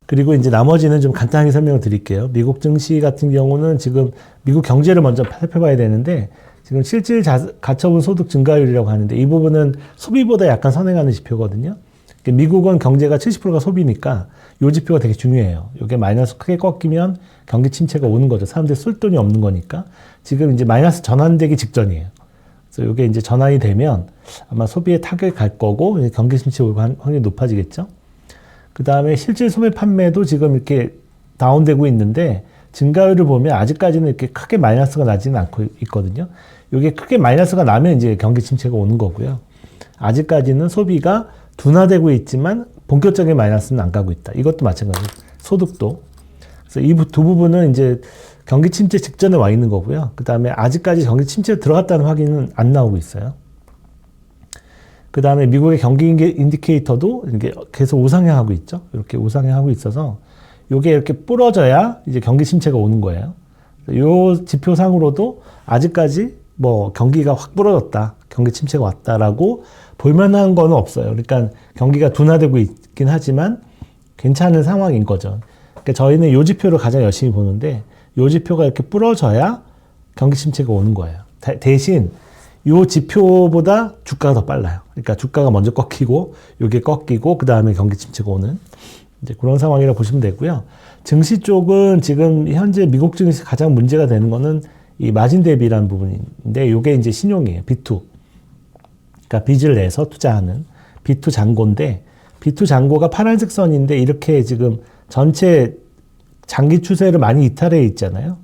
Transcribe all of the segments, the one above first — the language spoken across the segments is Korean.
그리고 이제 나머지는 좀 간단하게 설명을 드릴게요. 미국 증시 같은 경우는 지금 미국 경제를 먼저 살펴봐야 되는데 지금 실질 가처분 소득 증가율이라고 하는데 이 부분은 소비보다 약간 선행하는 지표거든요. 미국은 경제가 70%가 소비니까 이 지표가 되게 중요해요. 이게 마이너스 크게 꺾이면 경기 침체가 오는 거죠. 사람들이 쓸 돈이 없는 거니까. 지금 이제 마이너스 전환되기 직전이에요. 그래서 이게 이제 전환이 되면 아마 소비에 타격이 갈 거고 경기 침체 올 확률이 높아지겠죠. 그 다음에 실질 소매 판매도 지금 이렇게 다운되고 있는데 증가율을 보면 아직까지는 이렇게 크게 마이너스가 나지는 않고 있거든요. 이게 크게 마이너스가 나면 이제 경기 침체가 오는 거고요. 아직까지는 소비가 둔화되고 있지만 본격적인 마이너스는 안 가고 있다. 이것도 마찬가지예요. 소득도. 그래서 이 두 부분은 이제 경기 침체 직전에 와 있는 거고요. 그 다음에 아직까지 경기 침체에 들어갔다는 확인은 안 나오고 있어요. 그 다음에 미국의 경기 인디케이터도 이게 계속 우상향하고 있죠. 이렇게 우상향하고 있어서 이게 이렇게 부러져야 이제 경기 침체가 오는 거예요. 이 지표상으로도 아직까지 뭐 경기가 확 부러졌다, 경기 침체가 왔다라고 볼만한 거는 없어요. 그러니까 경기가 둔화되고 있긴 하지만 괜찮은 상황인 거죠. 그러니까 저희는 이 지표를 가장 열심히 보는데 이 지표가 이렇게 부러져야 경기 침체가 오는 거예요. 대신 이 지표보다 주가가 더 빨라요. 그러니까 주가가 먼저 꺾이고 이게 꺾이고 그 다음에 경기 침체가 오는 이제 그런 상황이라고 보시면 되고요. 증시 쪽은 지금 현재 미국 증시 가장 문제가 되는 거는 이 마진 대비라는 부분인데 이게 이제 신용이에요. B2. 그러니까 빚을 내서 투자하는 B2 잔고인데 B2 잔고가 파란색 선인데 이렇게 지금 전체 장기 추세를 많이 이탈해 있잖아요.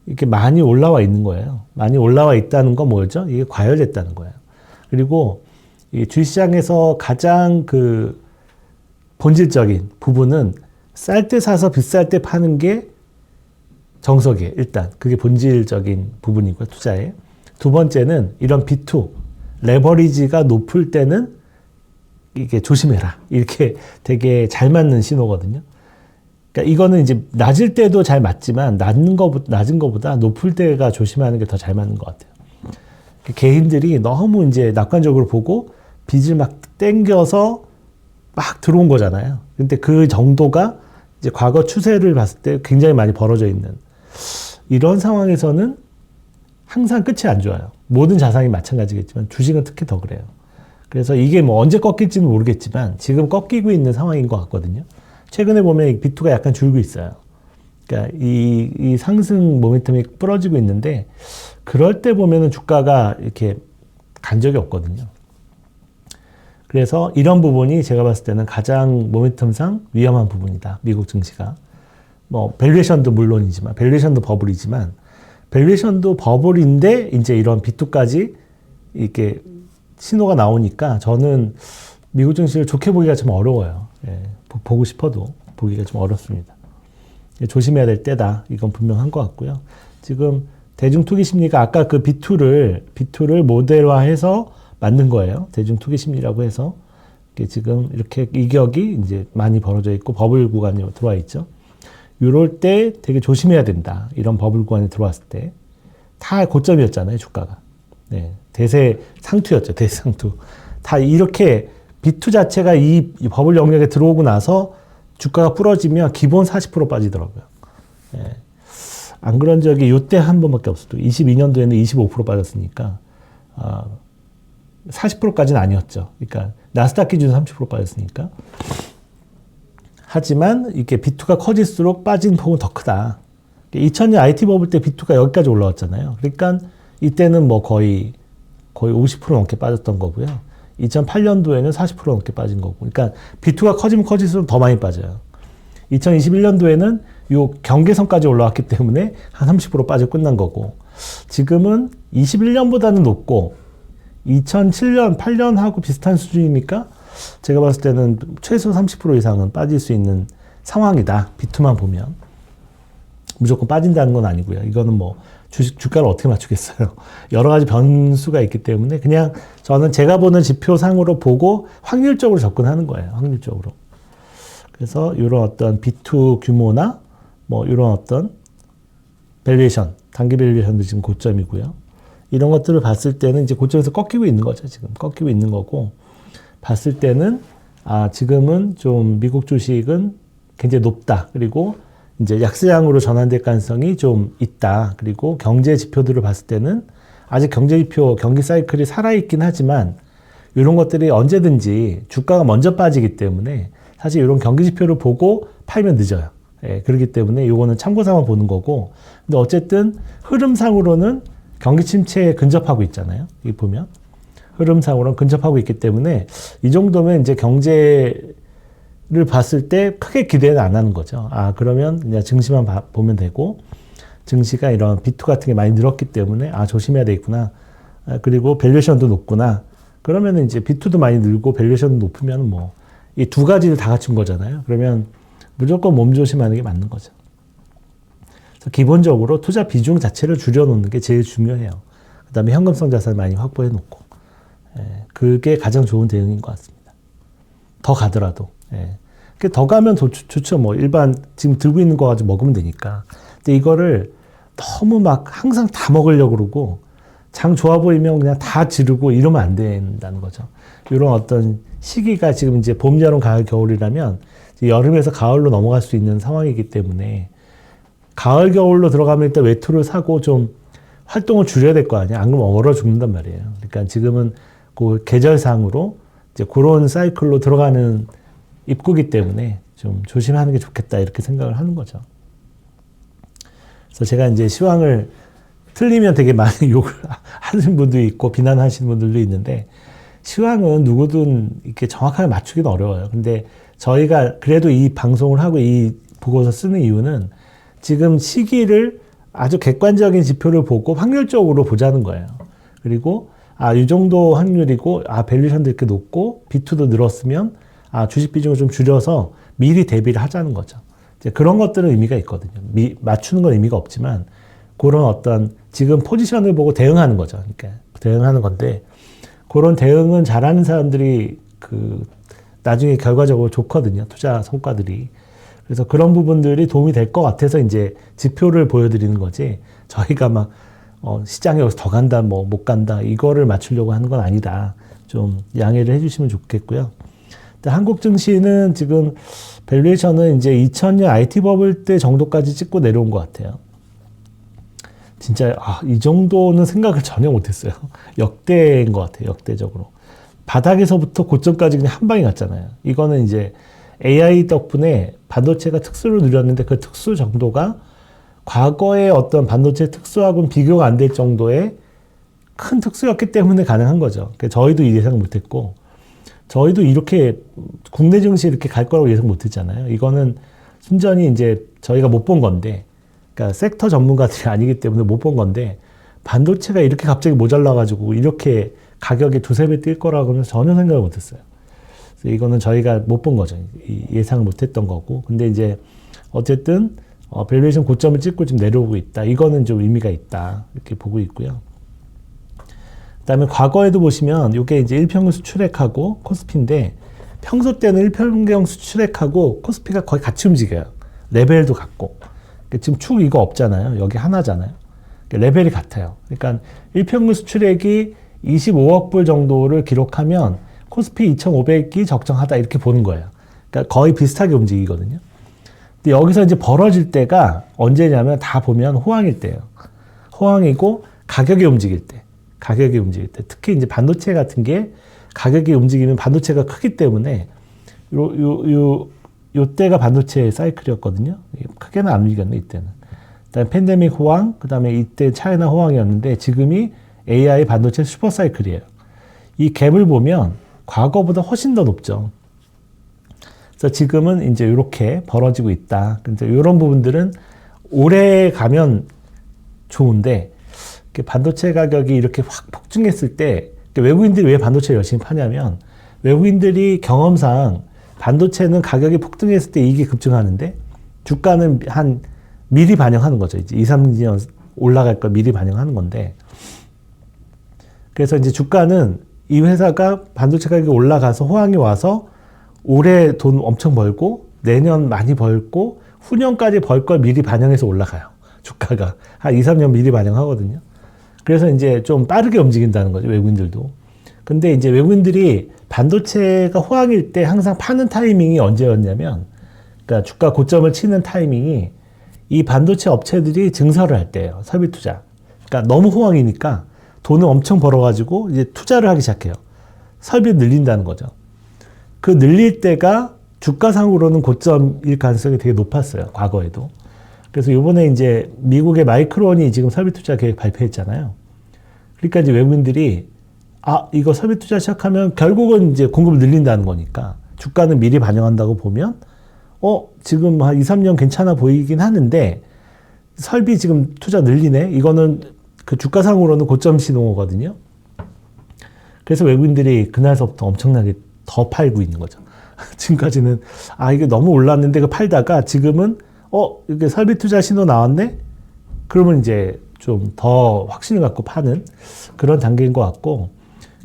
이렇게 많이 올라와 있는 거예요. 많이 올라와 있다는 건 뭐죠? 이게 과열됐다는 거예요. 그리고 이 주식시장에서 가장 그 본질적인 부분은 쌀 때 사서 비쌀 때 파는 게 정석이에요. 일단 그게 본질적인 부분이고요. 투자에. 두 번째는 이런 B2 레버리지가 높을 때는 이게 조심해라. 이렇게 되게 잘 맞는 신호거든요. 그러니까 이거는 이제 낮을 때도 잘 맞지만 낮은 거보다 높을 때가 조심하는 게 더 잘 맞는 것 같아요. 개인들이 너무 이제 낙관적으로 보고 빚을 막 땡겨서 막 들어온 거잖아요. 근데 그 정도가 이제 과거 추세를 봤을 때 굉장히 많이 벌어져 있는 이런 상황에서는 항상 끝이 안 좋아요. 모든 자산이 마찬가지겠지만 주식은 특히 더 그래요. 그래서 이게 뭐 언제 꺾일지는 모르겠지만 지금 꺾이고 있는 상황인 것 같거든요. 최근에 보면 B2가 약간 줄고 있어요. 그러니까 이 상승 모멘텀이 부러지고 있는데 그럴 때 보면은 주가가 이렇게 간 적이 없거든요. 그래서 이런 부분이 제가 봤을 때는 가장 모멘텀상 위험한 부분이다. 미국 증시가. 뭐 밸류에이션도 물론이지만 밸류에이션도 버블이지만 밸류에이션도 버블인데 이제 이런 B2까지 이렇게 신호가 나오니까 저는 미국 증시를 좋게 보기가 좀 어려워요. 예, 보고 싶어도 보기가 좀 어렵습니다. 조심해야 될 때다. 이건 분명한 것 같고요. 지금 대중 투기 심리가 아까 그 B2를 모델화해서 만든 거예요. 대중 투기 심리라고 해서 지금 이렇게 이격이 이제 많이 벌어져 있고 버블 구간에 들어와 있죠. 이럴 때 되게 조심해야 된다. 이런 버블 구간에 들어왔을 때 다 고점이었잖아요. 주가가. 네, 대세 상투였죠. 대세 상투. 다 이렇게 B2 자체가 이 버블 영역에 들어오고 나서 주가가 부러지면 기본 40% 빠지더라고요. 예. 안 그런 적이 이때 한 번밖에 없었고 22년도에는 25% 빠졌으니까 40%까지는 아니었죠. 그러니까 나스닥 기준 30% 빠졌으니까. 하지만 이게 B2가 커질수록 빠진 폭은 더 크다. 2000년 IT 버블 때 B2가 여기까지 올라왔잖아요. 그러니까 이때는 뭐 거의 50% 넘게 빠졌던 거고요. 2008년도에는 40% 넘게 빠진 거고. 그러니까 B2가 커지면 커질수록 더 많이 빠져요. 2021년도에는 요 경계선까지 올라왔기 때문에 한 30% 빠져 끝난 거고. 지금은 21년보다는 높고 2007년, 8년하고 비슷한 수준이니까 제가 봤을 때는 최소 30% 이상은 빠질 수 있는 상황이다. B2만 보면. 무조건 빠진다는 건 아니고요. 이거는 뭐 주가를 어떻게 맞추겠어요. 여러 가지 변수가 있기 때문에 그냥 저는 제가 보는 지표상으로 보고 확률적으로 접근하는 거예요. 확률적으로. 그래서 이런 어떤 B2 규모나 뭐 이런 어떤 밸류에이션, 단기 밸류에이션도 지금 고점이고요. 이런 것들을 봤을 때는 이제 고점에서 꺾이고 있는 거죠. 지금 꺾이고 있는 거고 봤을 때는 지금은 좀 미국 주식은 굉장히 높다. 그리고 이제 약세장으로 전환될 가능성이 좀 있다. 그리고 경제 지표들을 봤을 때는 아직 경제 지표, 경기 사이클이 살아있긴 하지만 이런 것들이 언제든지 주가가 먼저 빠지기 때문에 사실 이런 경기 지표를 보고 팔면 늦어요. 예, 그렇기 때문에 이거는 참고삼아 보는 거고. 근데 어쨌든 흐름상으로는 경기 침체에 근접하고 있잖아요. 이 보면 흐름상으로는 근접하고 있기 때문에 이 정도면 이제 경제를 봤을 때 크게 기대는 안 하는 거죠. 아, 그러면 그냥 증시만 보면 되고, 증시가 이런 B2 같은 게 많이 늘었기 때문에 아, 조심해야 되겠구나. 아, 그리고 밸류에이션도 높구나. 그러면 이제 B2도 많이 늘고 밸류에이션도 높으면 뭐 이 두 가지를 다 갖춘 거잖아요. 그러면 무조건 몸조심하는 게 맞는 거죠. 그래서 기본적으로 투자 비중 자체를 줄여놓는 게 제일 중요해요. 그 다음에 현금성 자산을 많이 확보해 놓고. 예, 그게 가장 좋은 대응인 것 같습니다. 더 가더라도. 예. 더 가면 좋죠. 뭐 일반 지금 들고 있는 거 가지고 먹으면 되니까. 근데 이거를 너무 막 항상 다 먹으려고 그러고 장 좋아 보이면 그냥 다 지르고 이러면 안 된다는 거죠. 이런 어떤 시기가 지금 이제 봄, 여름, 가을, 겨울이라면 여름에서 가을로 넘어갈 수 있는 상황이기 때문에 가을, 겨울로 들어가면 일단 외투를 사고 좀 활동을 줄여야 될 거 아니야. 안 그러면 얼어 죽는단 말이에요. 그러니까 지금은 그 계절상으로 이제 그런 사이클로 들어가는 입구기 때문에 좀 조심하는 게 좋겠다 이렇게 생각을 하는 거죠. 그래서 제가 이제 시황을 틀리면 되게 많이 욕을 하는 분도 있고 비난하시는 분들도 있는데 시황은 누구든 이렇게 정확하게 맞추기는 어려워요. 근데 저희가 그래도 이 방송을 하고 이 보고서 쓰는 이유는 지금 시기를 아주 객관적인 지표를 보고 확률적으로 보자는 거예요. 그리고 아, 이 정도 확률이고 아, 밸류션도 이렇게 높고 B2도 늘었으면 아, 주식 비중을 좀 줄여서 미리 대비를 하자는 거죠. 이제 그런 것들은 의미가 있거든요. 맞추는 건 의미가 없지만 그런 어떤 지금 포지션을 보고 대응하는 거죠. 그러니까 대응하는 건데 그런 대응은 잘하는 사람들이 그 나중에 결과적으로 좋거든요. 투자 성과들이. 그래서 그런 부분들이 도움이 될 것 같아서 이제 지표를 보여드리는 거지. 저희가 막 시장에 여기서 더 간다, 뭐 못 간다 이거를 맞추려고 하는 건 아니다. 좀 양해를 해주시면 좋겠고요. 한국 증시는 지금 밸류에이션은 이제 2000년 IT 버블 때 정도까지 찍고 내려온 것 같아요. 진짜 이 정도는 생각을 전혀 못했어요. 역대인 것 같아요. 역대적으로. 바닥에서부터 고점까지 그냥 한 방에 갔잖아요. 이거는 이제 AI 덕분에 반도체가 특수를 누렸는데 그 특수 정도가 과거의 어떤 반도체 특수하고는 비교가 안 될 정도의 큰 특수였기 때문에 가능한 거죠. 그러니까 저희도 예상 못했고 저희도 이렇게 국내 증시 이렇게 갈 거라고 예상 못했잖아요. 이거는 순전히 이제 저희가 못 본 건데, 그러니까 섹터 전문가들이 아니기 때문에 못 본 건데 반도체가 이렇게 갑자기 모자라가지고 이렇게 가격이 두세 배 뛸 거라고는 전혀 생각을 못했어요. 그래서 이거는 저희가 못 본 거죠. 예상을 못했던 거고. 근데 이제 어쨌든 밸류에이션 고점을 찍고 지금 내려오고 있다. 이거는 좀 의미가 있다. 이렇게 보고 있고요. 그다음에 과거에도 보시면 이게 이제 일평균 수출액하고 코스피인데 평소 때는 일평균 수출액하고 코스피가 거의 같이 움직여요. 레벨도 같고. 지금 축 이거 없잖아요. 여기 하나잖아요. 레벨이 같아요. 그러니까 일평균 수출액이 25억 불 정도를 기록하면 코스피 2,500이 적정하다 이렇게 보는 거예요. 그러니까 거의 비슷하게 움직이거든요. 근데 여기서 이제 벌어질 때가 언제냐면 다 보면 호황일 때예요. 호황이고 가격이 움직일 때. 가격이 움직일 때. 특히 이제 반도체 같은 게 가격이 움직이면 반도체가 크기 때문에 요 때가 반도체 사이클이었거든요. 크게는 안 움직였네, 이때는. 그다음에 팬데믹 호황, 그다음에 이때 차이나 호황이었는데 지금이 AI 반도체 슈퍼 사이클이에요. 이 갭을 보면 과거보다 훨씬 더 높죠. 그래서 지금은 이제 이렇게 벌어지고 있다. 근데 이런 부분들은 오래 가면 좋은데 반도체 가격이 이렇게 확 폭증했을 때 외국인들이 왜 반도체 열심히 파냐면 외국인들이 경험상 반도체는 가격이 폭등했을 때 이익이 급증하는데 주가는 한 미리 반영하는 거죠. 이제 2, 3년 올라갈 걸 미리 반영하는 건데 그래서 이제 주가는 이 회사가 반도체 가격이 올라가서 호황이 와서 올해 돈 엄청 벌고 내년 많이 벌고 후년까지 벌 걸 미리 반영해서 올라가요. 주가가 한 2, 3년 미리 반영하거든요. 그래서 이제 좀 빠르게 움직인다는 거죠. 외국인들도. 근데 이제 외국인들이 반도체가 호황일 때 항상 파는 타이밍이 언제였냐면 그러니까 주가 고점을 치는 타이밍이 이 반도체 업체들이 증설을 할 때예요. 설비 투자. 그러니까 너무 호황이니까 돈을 엄청 벌어가지고 이제 투자를 하기 시작해요. 설비를 늘린다는 거죠. 그 늘릴 때가 주가상으로는 고점일 가능성이 되게 높았어요. 과거에도. 그래서 이번에 이제 미국의 마이크론이 지금 설비 투자 계획 발표했잖아요. 그러니까 이제 외국인들이 이거 설비 투자 시작하면 결국은 이제 공급을 늘린다는 거니까 주가는 미리 반영한다고 보면 지금 한 2, 3년 괜찮아 보이긴 하는데 설비 지금 투자 늘리네? 이거는 그 주가상으로는 고점 신호거든요. 그래서 외국인들이 그날서부터 엄청나게 더 팔고 있는 거죠. 지금까지는 이게 너무 올랐는데 그 팔다가 지금은 이게 설비 투자 신호 나왔네? 그러면 이제 좀 더 확신을 갖고 파는 그런 단계인 것 같고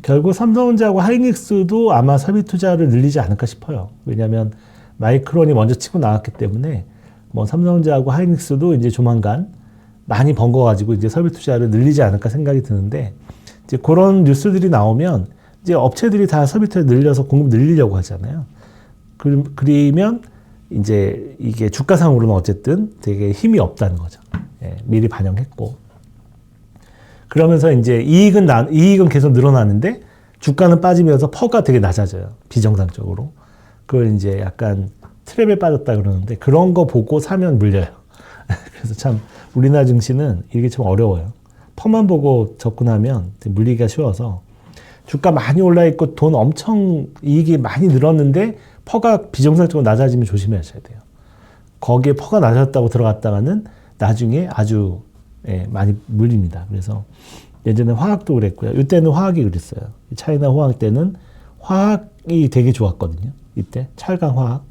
결국 삼성전자하고 하이닉스도 아마 설비 투자를 늘리지 않을까 싶어요. 왜냐하면 마이크론이 먼저 치고 나왔기 때문에 뭐 삼성전자하고 하이닉스도 이제 조만간 많이 번 거 가지고 이제 설비 투자를 늘리지 않을까 생각이 드는데 이제 그런 뉴스들이 나오면 이제 업체들이 다 설비 투자 늘려서 공급 늘리려고 하잖아요. 그러면 이제 이게 주가상으로는 어쨌든 되게 힘이 없다는 거죠. 미리 반영했고. 그러면서 이제 이익은 계속 늘어나는데 주가는 빠지면서 퍼가 되게 낮아져요. 비정상적으로. 그걸 이제 약간 트랩에 빠졌다 그러는데 그런 거 보고 사면 물려요. 그래서 참 우리나라 증시는 이게 좀 어려워요. 퍼만 보고 접근하면 물리기가 쉬워서 주가 많이 올라 있고 돈 엄청 이익이 많이 늘었는데 퍼가 비정상적으로 낮아지면 조심하셔야 돼요. 거기에 퍼가 낮았다고 들어갔다가는 나중에 아주 많이 물립니다. 그래서 예전에 화학도 그랬고요. 이때는 화학이 그랬어요. 차이나 화학 때는 화학이 되게 좋았거든요. 이때 철강 화학.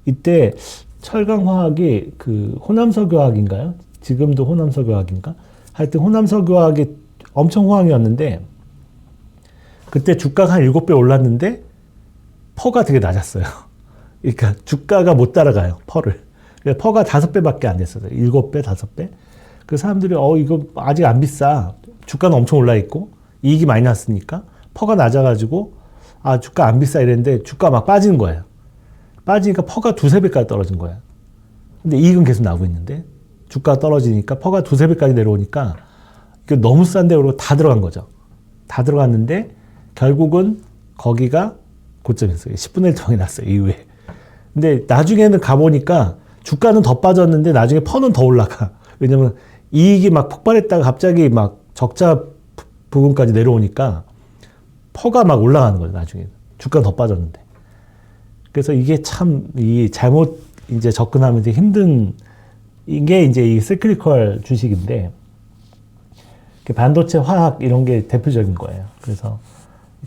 이때 철강 화학이 그 호남석유화학인가요? 지금도 호남석유화학인가? 하여튼 호남석유화학이 엄청 호황이었는데 그때 주가가 한 7배 올랐는데 퍼가 되게 낮았어요. 그러니까 주가가 못 따라가요. 퍼를. 그러니까 퍼가 5배밖에 안 됐어요. 7배, 5배. 그 사람들이 이거 아직 안 비싸. 주가는 엄청 올라 있고 이익이 많이 났으니까 퍼가 낮아가지고 주가 안 비싸 이랬는데 주가 막 빠지는 거예요. 빠지니까 퍼가 2~3배까지 떨어진 거예요. 근데 이익은 계속 나고 있는데 주가가 떨어지니까 퍼가 2~3배까지 내려오니까 이게 너무 싼데 그러고 다 들어간 거죠. 다 들어갔는데 결국은 거기가 고점이었어요. 10분의 1 토막이 났어요. 이후에. 근데 나중에는 가보니까 주가는 더 빠졌는데 나중에 퍼는 더 올라가. 왜냐면 이익이 막 폭발했다가 갑자기 막 적자 부분까지 내려오니까 퍼가 막 올라가는 거예요. 나중에. 주가는 더 빠졌는데. 그래서 이게 참 잘못 이제 접근하면 되게 힘든 이게 이제 이 시크리컬 주식인데 반도체, 화학 이런 게 대표적인 거예요. 그래서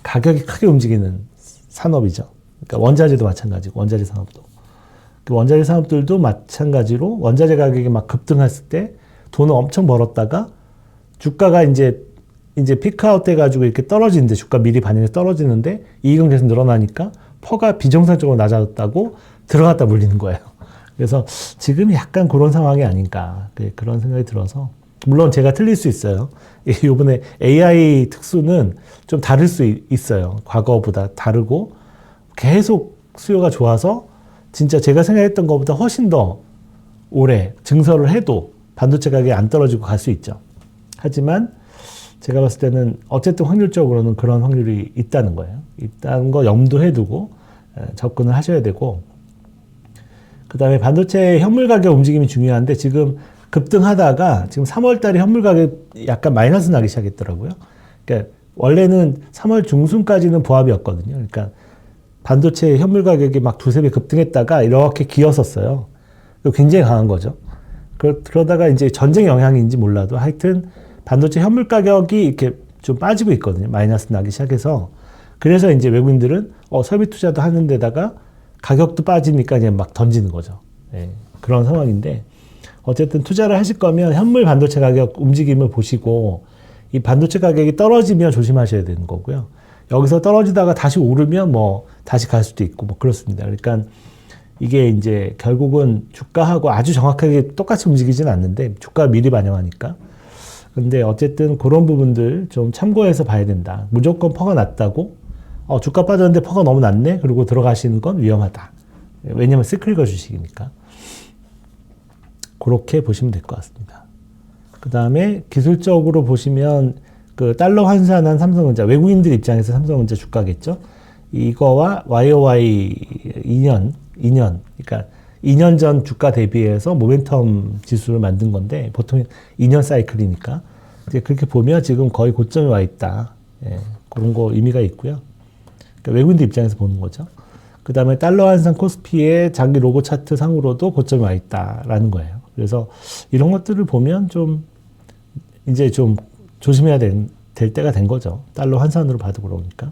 가격이 크게 움직이는 산업이죠. 그러니까 원자재도 마찬가지고 원자재 산업도. 그 원자재 산업들도 마찬가지로 원자재 가격이 막 급등했을 때 돈을 엄청 벌었다가 주가가 이제 피크아웃 돼가지고 이렇게 떨어지는데 주가 미리 반영해서 떨어지는데 이익은 계속 늘어나니까 퍼가 비정상적으로 낮아졌다고 들어갔다 물리는 거예요. 그래서 지금 약간 그런 상황이 아닌가 그런 생각이 들어서 물론 제가 틀릴 수 있어요. 이번에 AI 특수는 좀 다를 수 있어요. 과거보다 다르고 계속 수요가 좋아서 진짜 제가 생각했던 것보다 훨씬 더 오래 증설을 해도 반도체 가격이 안 떨어지고 갈 수 있죠. 하지만 제가 봤을 때는 어쨌든 확률적으로는 그런 확률이 있다는 거예요. 있다는 거 염두해 두고 접근을 하셔야 되고 그 다음에 반도체 현물 가격 움직임이 중요한데 지금 급등하다가 지금 3월 달에 현물 가격이 약간 마이너스 나기 시작했더라고요. 그러니까 원래는 3월 중순까지는 보합이었거든요. 그러니까 반도체 현물 가격이 막 2~3배 급등했다가 이렇게 기었었어요. 굉장히 강한 거죠. 그러다가 이제 전쟁 영향인지 몰라도 하여튼 반도체 현물 가격이 이렇게 좀 빠지고 있거든요. 마이너스 나기 시작해서. 그래서 이제 외국인들은 설비 투자도 하는 데다가 가격도 빠지니까 그냥 막 던지는 거죠. 그런 상황인데 어쨌든 투자를 하실 거면 현물 반도체 가격 움직임을 보시고 이 반도체 가격이 떨어지면 조심하셔야 되는 거고요. 여기서 떨어지다가 다시 오르면 뭐 다시 갈 수도 있고 뭐 그렇습니다. 그러니까 이게 이제 결국은 주가하고 아주 정확하게 똑같이 움직이지는 않는데 주가 미리 반영하니까. 근데 어쨌든 그런 부분들 좀 참고해서 봐야 된다. 무조건 퍼가 낮다고 주가 빠졌는데 퍼가 너무 낮네? 그리고 들어가시는 건 위험하다. 왜냐면 시크릿거 주식이니까. 그렇게 보시면 될 것 같습니다. 그 다음에 기술적으로 보시면 그 달러 환산한 삼성전자, 외국인들 입장에서 삼성전자 주가겠죠. 이거와 YOY 2년, 그러니까 2년 전 주가 대비해서 모멘텀 지수를 만든 건데 보통 2년 사이클이니까 이제 그렇게 보면 지금 거의 고점에 와 있다. 예, 그런 거 의미가 있고요. 그러니까 외국인들 입장에서 보는 거죠. 그 다음에 달러 환산 코스피의 장기 로고 차트 상으로도 고점에 와 있다라는 거예요. 그래서 이런 것들을 보면 좀 이제 좀 조심해야 될 때가 된 거죠. 달러 환산으로 봐도 그러니까.